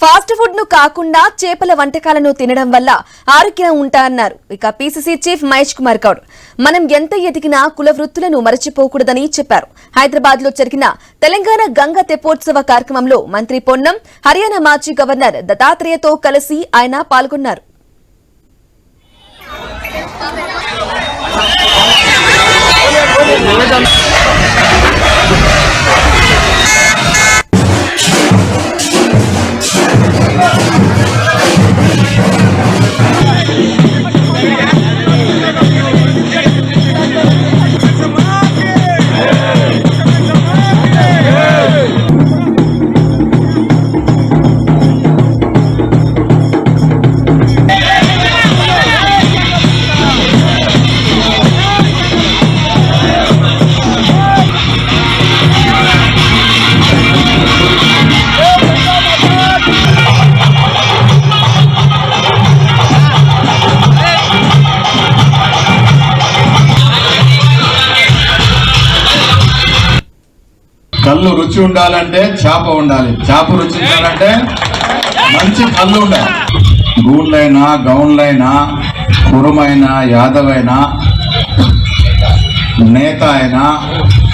Fast food ను కాకుండా చేపల వంటకాలను తినడం వల్ల ఆరోగ్యం ఉంటారన్నారు. ఇక పీసీసీ చీఫ్ మహేష్ కుమార్ గౌడ్ మనం ఎంత ఎదిగినా కుల వృత్తులను మరచిపోకూడదని చెప్పారు. హైదరాబాద్ లో జరిగిన తెలంగాణ గంగా తెప్పోత్సవ కార్యక్రమంలో మంత్రి పొన్నం, హర్యానా మాజీ గవర్నర్ దత్తాత్రేయతో కలిసి ఆయన పాల్గొన్నారు. కళ్ళు రుచి ఉండాలంటే చేప ఉండాలి, చేప రుచి ఉండాలంటే మంచి కళ్ళు ఉండాలి. గూళ్ళైనా గౌన్లైనా కురుమైనా యాదవైనా నేత అయినా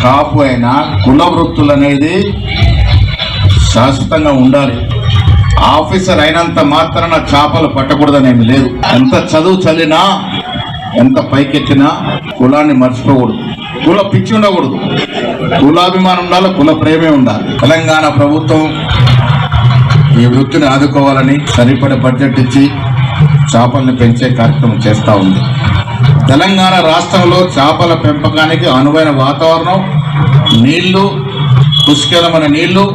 కాపు అయినా కుల వృత్తులు అనేది శాశ్వతంగా ఉండాలి. ఆఫీసర్ అయినంత మాత్రాన చేపలు పట్టకూడదనేమి లేదు. ఎంత చదువు చదివినా ఎంత పైకెత్తినా కులాన్ని మర్చిపోకూడదు, కుల పిచ్చి ఉండకూడదు, కులాభిమానం ఉండాలి, కుల ప్రేమే ఉండాలి. తెలంగాణ ప్రభుత్వం ఈ వృత్తిని ఆదుకోవాలని సరిపడే బడ్జెట్ ఇచ్చి చేపల్ని పెంచే కార్యక్రమం చేస్తూ ఉంది. తెలంగాణ రాష్ట్రంలో చేపల పెంపకానికి అనువైన వాతావరణం, నీళ్లు, పుష్కలమైన నీళ్లు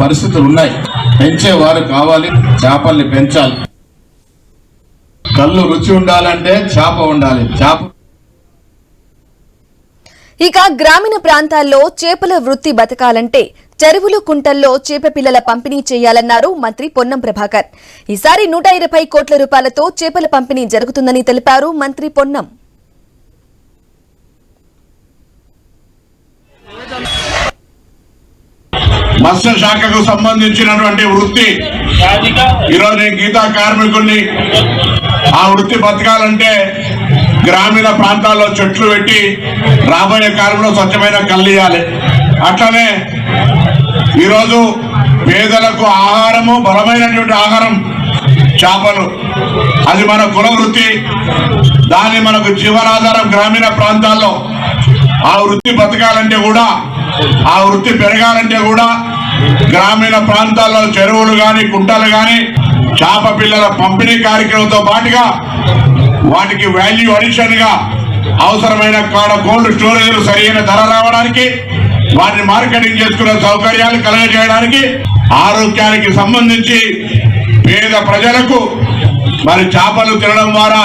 పరిస్థితులు ఉన్నాయి. పెంచేవారు కావాలి, చేపల్ని పెంచాలి. కళ్ళు రుచి ఉండాలంటే చేప ఉండాలి, చేప. ఇక గ్రామీణ ప్రాంతాల్లో చేపల వృత్తి బతకాలంటే చెరువులు, కుంటల్లో చేప పిల్లల పంపిణీ చేయాలన్నారు మంత్రి పొన్నం ప్రభాకర్. ఈసారి 120 కోట్ల రూపాయలతో చేపల పంపిణీ జరుగుతుందని తెలిపారు మంత్రి పొన్నం. మత్స్య శాఖకు సంబంధించినటువంటి వృత్తి ఈరోజు నేను గీతా కార్మికుల్ని, ఆ వృత్తి బతకాలంటే గ్రామీణ ప్రాంతాల్లో చెట్లు పెట్టి రాబోయే కాలంలో స్వచ్ఛమైన కళ్ళు ఇవ్వాలి. అట్లనే ఈరోజు పేదలకు ఆహారము, బలమైనటువంటి ఆహారం చేపలు, అది మన కుల వృత్తి. దాన్ని మనకు జీవనాధారం. గ్రామీణ ప్రాంతాల్లో ఆ వృత్తి బతకాలంటే కూడా, ఆ వృత్తి పెరగాలంటే కూడా గ్రామీణ ప్రాంతాల్లో చెరువులు కానీ కుంటలు కానీ చేప పిల్లల పంపిణీ కార్యక్రమంతో పాటుగా వాటికి వాల్యూ అడిషన్ గా అవసరమైన కాడ కోల్డ్ స్టోరేజ్లు సరైన ధర రావడానికి, వాటిని మార్కెటింగ్ చేసుకునే సౌకర్యాలు కలగజేయడానికి, ఆరోగ్యానికి సంబంధించి పేద ప్రజలకు మరి చేపలు తినడం ద్వారా